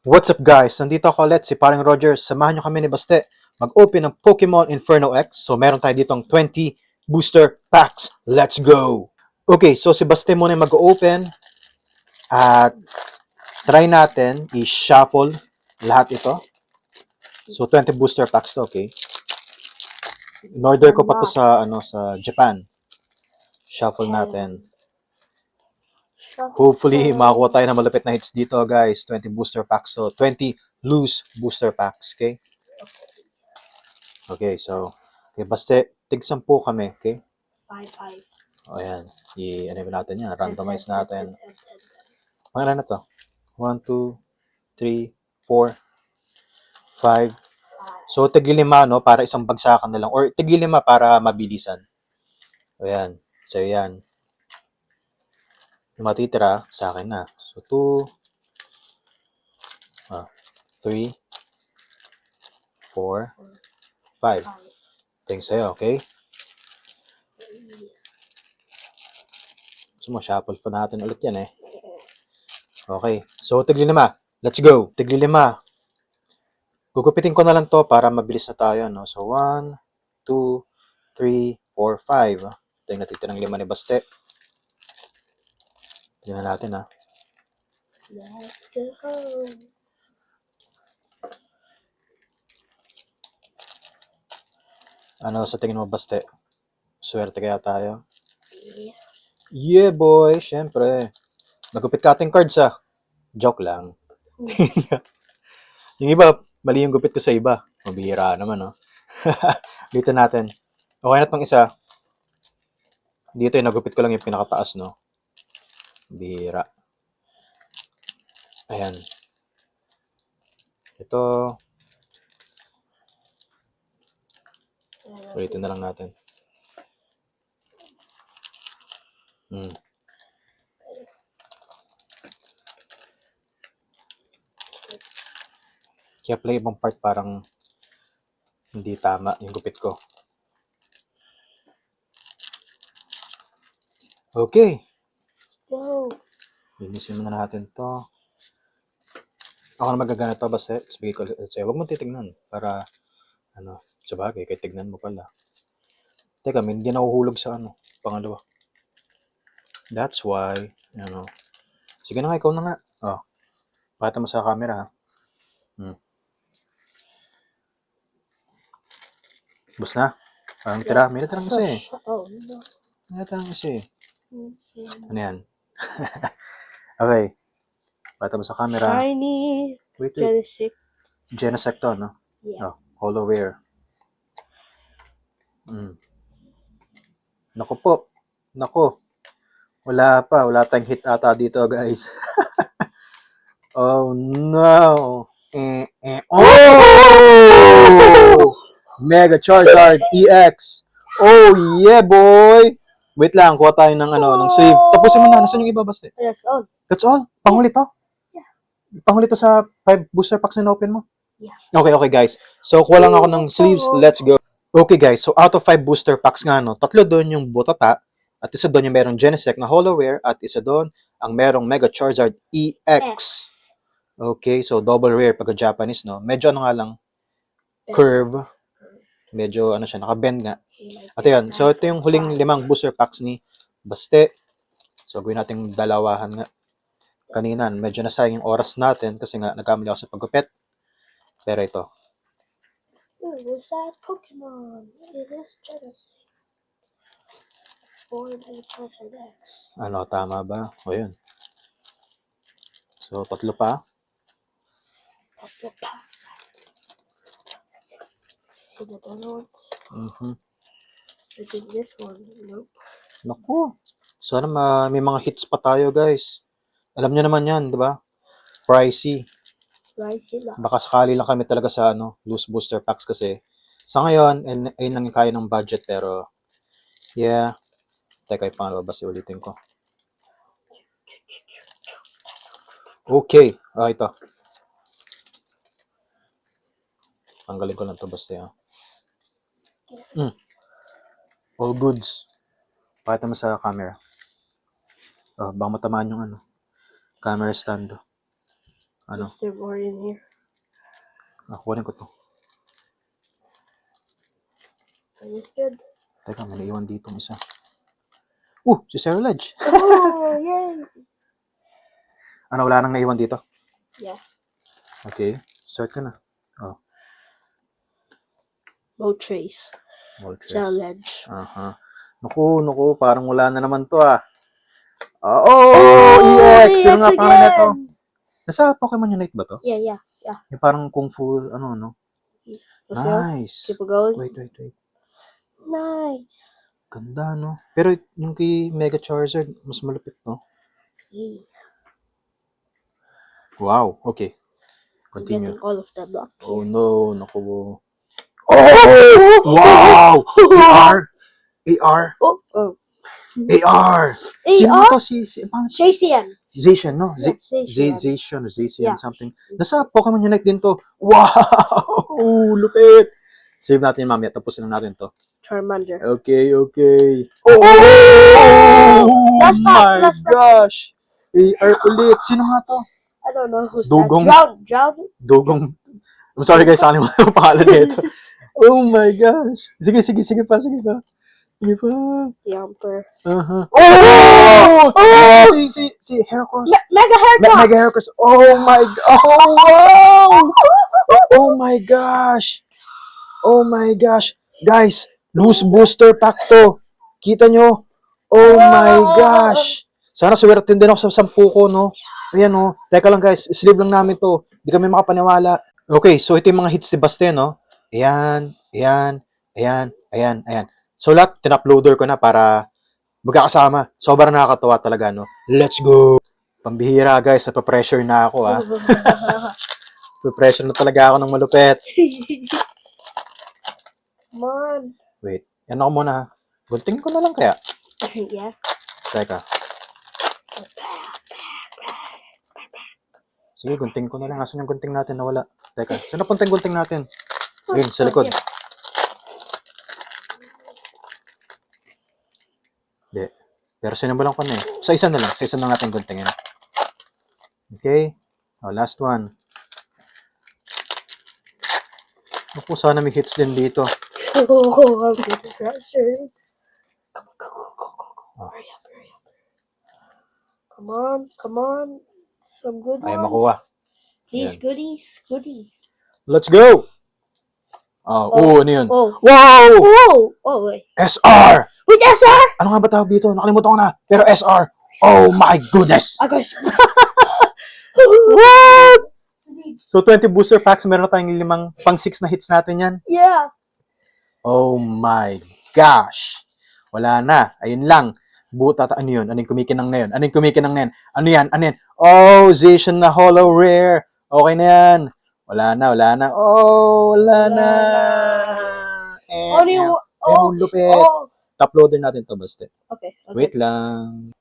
What's up guys? Nandito ako ulit, si Paring Rogers. Samahan nyo kami ni Baste mag-open ng Pokemon Inferno X. So meron tayo ditong 20 booster packs. Let's go! Okay, so si Baste muna yung mag-open. At try natin i-shuffle lahat ito. So 20 booster packs to, okay? In-order ko pa to sa Japan. Shuffle natin. Hopefully, makakuha tayo ng malapit na hits dito, guys. 20 booster packs. So, 20 loose booster packs, okay? Okay, so, baste, tig-10 kami, okay? 5. O, ayan. I-ano natin yan. Randomize natin. Pangalan na to? 1, 2, 3, 4, 5. So, tig-5, no? Para isang bagsakan na lang. Or tig-5 para mabilisan. O, ayan. So, ayan. Yung matitira, sa akin na. So, 3, 4, 5. Thanks sa'yo, okay? So, shuffle pa natin ulit yan eh. Okay. So, tig-5. Let's go. Tig-5. Gugupitin ko na lang to para mabilis na tayo, no? So, 1, 2, 3, 4, 5. Ito yung natitirang 5 ni Baste. Tingnan natin, ha. Let's go home. Ano sa tingin mo, Baste? Swerte kaya tayo? Yeah. Yeah, boy. Syempre. Nagupit ka ating cards, ha. Joke lang. Yung iba, mali yung gupit ko sa iba. Mabihira naman, no? Dito natin. Okay na tong isa. Dito yung nagupit ko lang yung pinakataas, no? Bihira. Ayan. Ito. Ulitin na lang natin. Kaya pala ibang part parang hindi tama yung gupit ko. Okay. Go. Linisin muna natin to. Ako na magagana to, basta sabihin ko sa'yo, huwag mo titignan para, sabagay, kahit tignan mo pala. Teka, hindi nahuhulog sa pangalawa. That's why, Sige na nga, ikaw na nga. Oh, pakita mo sa camera, ha. Bus na. Parang tira. May natirang isa eh. Oh, no. May natirang isa eh. Okay. Ano yan? Okay. Pakita mo sa camera. Shiny. Wait. Genesect to, no? Yeah. Oh, Hollow-ware. Naku po. Naku. Wala pa. Wala tayong hit ata dito, guys. Oh, no. Oh! Mega Charizard EX. Oh, yeah, boy. Wait lang. Kuha tayo ng, ng save. Tapusin mo na. Nasaan yung iba, Baste? That's all. That's all? Panghuli to? Yeah. Panghuli to sa 5 booster packs na open mo? Yeah. Okay, guys. So, kuha lang ako ng sleeves. Let's go. Okay, guys. So, out of 5 booster packs nga, no, 3 doon yung Botata, at isa doon yung merong Genesect na Hollow-ware, at isa doon ang merong Mega Charizard EX. Okay, so double rare pagka Japanese, no? Medyo nga lang, curve. Medyo siya, naka-bend nga. At yan, so ito yung huling 5 booster packs ni Baste. So, gawin natin dalawahan nga. Kanina, medyo nasayang yung oras natin kasi nga nagkamali ako sa paggupit. Pero ito. What is that Pokemon? It is Genesect. For the Charizard X. Tama ba? O yun. So, 3 pa. See the other ones? I think this one. Nope. Naku. Sana may mga hits pa tayo, guys. Alam nyo naman yan, di ba? Pricey. Baka sakali lang kami talaga sa loose booster packs kasi sa ngayon, ayun lang yung kaya ng budget, pero yeah. Teka, yung pangalawa ba ulitin ko. Okay. Ito. Tanggalin ko lang ito basta. All goods. Pakita mo sa camera. Baka matamaan yung camera stand. Ano? Is there more in here? Kunin ko to. Understood? Teka, may naiwan dito isa. Si Sarah Ledge. Oh, yay! Ano, wala nang naiwan dito? Yeah. Okay, start ka na. Moltres. Moltres. Challenge. Naku, parang wala na naman to EX! Sino nga pangalan na to? Nasa Pokemon Unite ba to? Yeah. Yung parang Kung Fu, no? Let's go. Nice. Keep going. Wait. Nice. Ganda, no? Pero yung kay Mega Charizard, mas malupit, no? Yeah. Wow, okay. I'm Continue. getting all of the luck Oh here. no, naku. Wow! AR! Oh. AR! Sino AR? to? Paano siya? Jason. Zacian, no? Yeah, Zacian, Yeah. something. Nasa Pokemon Unite din to. Wow! Lupit! Save natin yung mamaya. Tapusin na natin to. Charmander. Okay. Oh Last pack, my last pack. gosh! AR ulit. Sino nga to? I don't know who's Dugong. that. Drown. Dugong. I'm sorry guys, ano yung pangalan nito? Oh my gosh. Sige pa. Sige pa. The Emperor. Si Heracross. Mega Heracross. Mega Heracross. Oh my god. Wow. Oh my gosh. Guys, loose booster pack to. Kita nyo? Oh my gosh. Sana swerte din ako sa 10 ko, no? Ayan, no? Teka lang guys, sleeve lang namin to. Hindi kami makapaniwala. Okay, so ito yung mga hits ni Baste, no? Ayan. So lahat, tinuploader ko na para magkakasama. Sobrang nakakatawa talaga, no? Let's go! Pambihira, guys. Napapressure na ako, Napapressure na talaga ako ng malupet. Come on. Wait, yan ako muna, guntingin ko na lang kaya. Yeah. Teka. Sige, gunting ko na lang. Asan yung gunting natin? Nawala. Teka, saan napunta yung gunting natin? Yun, sa likod. Hindi. Pero sinabalan ko na Sa isa na lang. Sa isa na natin guntingin. Okay. Last one. Ako, sana may hits din dito. I'm getting pressured. Go. Hurry up. Come on. Some good Ayaw ones. makuha. These Yan. goodies. Let's go! Ano yun? Wow! Oh, wait. SR! Wait, SR? Ano nga ba tawag dito? Nakalimutan ko na. Pero SR. Oh my goodness! I got What? So 20 booster packs, meron na tayong 5 pang-6 na hits natin yan. Yeah. Oh my gosh. Wala na. Ayun lang. Ano yun? Ano yung kumikinang na yun? Ano yan? Oh, Zacian na hollow rare. Okay na yan. Wala na. Oh, wala na. Lupit. Uploader natin to, basta. Okay. Wait lang.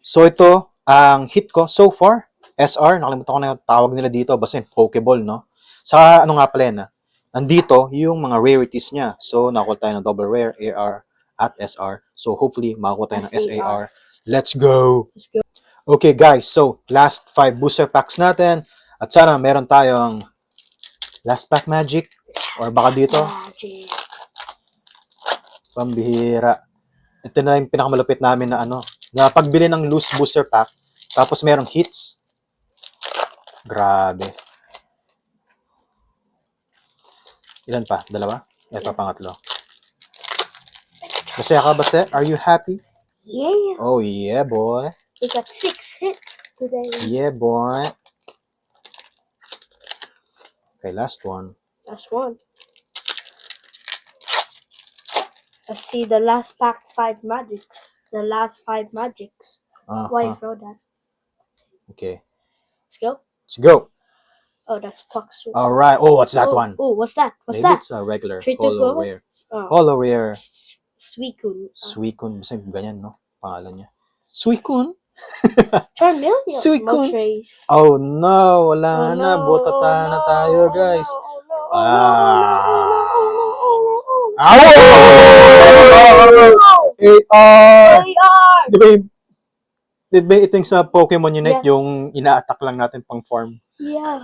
So ito, ang hit ko so far, SR, nakalimutan ko na yung tawag nila dito, basta yung Pokeball, no? Sa ano nga pala yan, nandito yung mga rarities niya. So, nakuha tayo ng double rare, AR, at SR. So, hopefully, makakuha tayo ng SAR. Let's go! Okay, guys. So, last 5 booster packs natin. At sana meron tayong last pack magic. Or baka dito, Magic. pambihira. Ito na yung pinakamalupit namin na na pagbili ng loose booster pack, tapos merong hits. Grabe. Ilan pa? 2? Ito, pangatlo. Masaya ka ba, Seth? Are you happy? Yeah. Oh, yeah, boy. We got 6 hits today. Yeah, boy. Okay, last one. Last one. I see the last pack 5 magics. The last 5 magics. Why you throw that? Okay. Let's go. Let's go. Oh, that's Toxu. All right. Oh, what's that one? Oh, what's that? Maybe it's a regular 3 to hollow go? rare. Oh. Hollow rare. Suicune. Suicune. Basta ganyan, no? Pangalan niya. Suicune? Charmeleon. Suicune. Moltres. Oh, no. Wala na. Botata na tayo, guys. AR! AR! Di ba yung Di ba ito yung sa Pokemon Unite, Yeah. yung ina-attack lang natin pang farm? Yeah.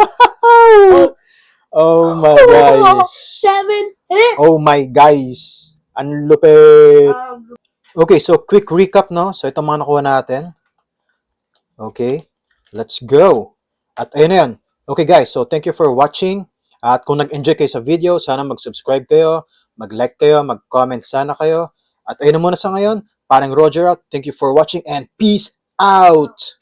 Oh my gosh. 7 hits. Oh my guys. Ang lupit. Um, Okay, so quick recap, no? So ito mga nakuha natin. Okay, let's go. At ayun na yun. Okay guys, so thank you for watching. At kung nag-enjoy kayo sa video, sana mag-subscribe kayo, mag-like kayo, mag-comment sana kayo. At ayun na muna sa ngayon. Parang Roger out. Thank you for watching and peace out!